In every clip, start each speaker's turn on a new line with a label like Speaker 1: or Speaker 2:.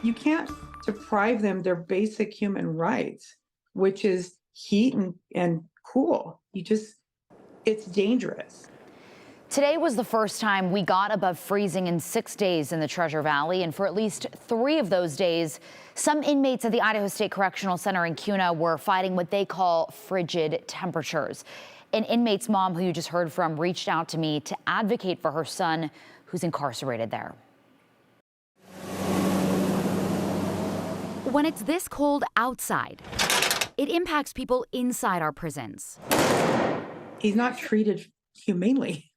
Speaker 1: You can't deprive them their basic human rights, which is heat and cool. It's dangerous.
Speaker 2: Today was the first time we got above freezing in 6 days in the Treasure Valley, and for at least 3 of those days, some inmates at the Idaho State Correctional Center in Kuna were fighting what they call frigid temperatures. An inmate's mom, who you just heard from, reached out to me to advocate for her son, who's incarcerated there. When it's this cold outside, it impacts people inside our prisons.
Speaker 1: He's not treated humanely.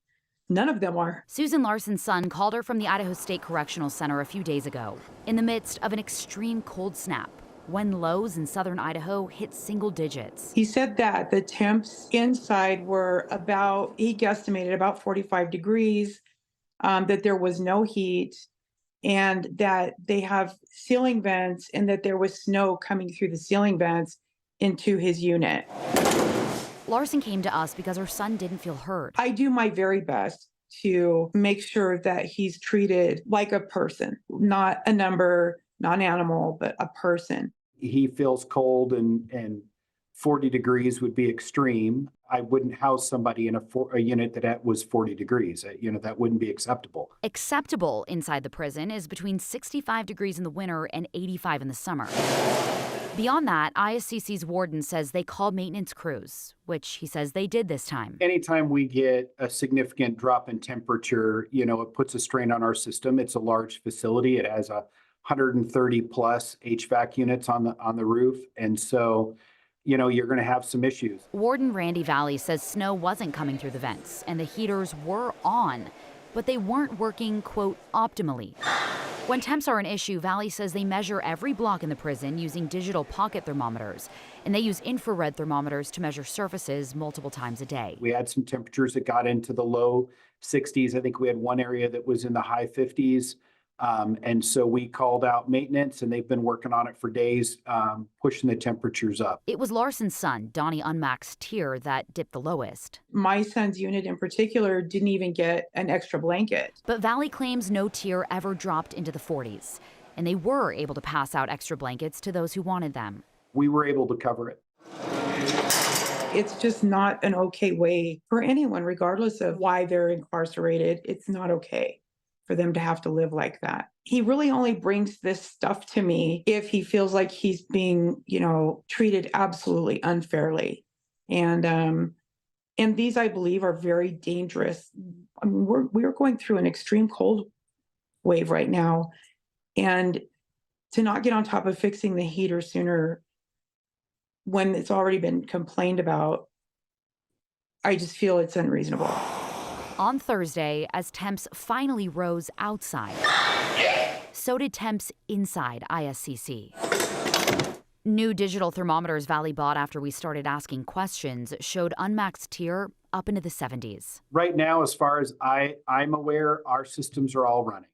Speaker 1: None of them are.
Speaker 2: Susan Larson's son called her from the Idaho State Correctional Center a few days ago, in the midst of an extreme cold snap, when lows in southern Idaho hit single digits.
Speaker 1: He said that the temps inside were he guesstimated about 45 degrees, that there was no heat, and that they have ceiling vents, and that there was snow coming through the ceiling vents into his unit.
Speaker 2: Larson came to us because her son didn't feel heard.
Speaker 1: I do my very best to make sure that he's treated like a person, not a number, not an animal, but a person.
Speaker 3: He feels cold and 40 degrees would be extreme. I wouldn't house somebody in a unit that was 40 degrees. That wouldn't be acceptable.
Speaker 2: Acceptable inside the prison is between 65 degrees in the winter and 85 in the summer. Beyond that, ISCC's warden says they called maintenance crews, which he says they did this time.
Speaker 3: Anytime we get a significant drop in temperature, it puts a strain on our system. It's a large facility. It has 130 plus HVAC units on the roof. And so, you're going to have some issues.
Speaker 2: Warden Randy Valley says snow wasn't coming through the vents and the heaters were on, but they weren't working, quote, optimally. When temps are an issue, Valley says they measure every block in the prison using digital pocket thermometers, and they use infrared thermometers to measure surfaces multiple times a day.
Speaker 3: We had some temperatures that got into the low 60s. I think we had one area that was in the high 50s. And so we called out maintenance, and they've been working on it for days, pushing the temperatures up.
Speaker 2: It was Larson's son, Donnie Unmax's tier, that dipped the lowest.
Speaker 1: My son's unit in particular didn't even get an extra blanket.
Speaker 2: But Valley claims no tier ever dropped into the 40s, and they were able to pass out extra blankets to those who wanted them.
Speaker 3: We were able to cover it.
Speaker 1: It's just not an okay way for anyone, regardless of why they're incarcerated. It's not okay for them to have to live like that. He really only brings this stuff to me if he feels like he's being, treated absolutely unfairly. And these, I believe, are very dangerous. I mean, we're going through an extreme cold wave right now, and to not get on top of fixing the heater sooner when it's already been complained about, I just feel it's unreasonable.
Speaker 2: On Thursday, as temps finally rose outside, so did temps inside ISCC. New digital thermometers Valley bought after we started asking questions showed unmaxed tier up into the 70s.
Speaker 3: Right now, as far as I'm aware, our systems are all running.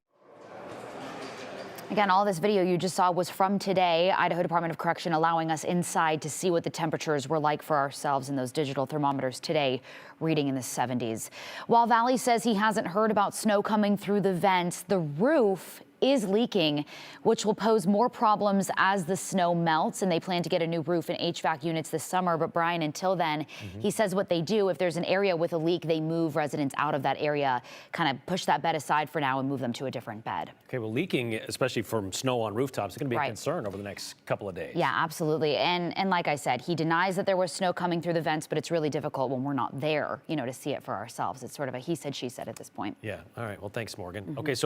Speaker 2: Again, all this video you just saw was from today. Idaho Department of Correction allowing us inside to see what the temperatures were like for ourselves in those digital thermometers today, reading in the 70s. While Valley says he hasn't heard about snow coming through the vents, the roof is leaking, which will pose more problems as the snow melts, and they plan to get a new roof and HVAC units this summer. But Brian, until then, he says what they do, if there's an area with a leak, they move residents out of that area, kind of push that bed aside for now and move them to a different bed.
Speaker 4: Okay, well, leaking, especially from snow on rooftops, is going to be a concern over the next couple of days.
Speaker 2: Yeah, absolutely. And like I said, he denies that there was snow coming through the vents, but it's really difficult when we're not there, to see it for ourselves. It's sort of a he said, she said at this point.
Speaker 4: Yeah. All right. Well, thanks, Morgan. Okay, so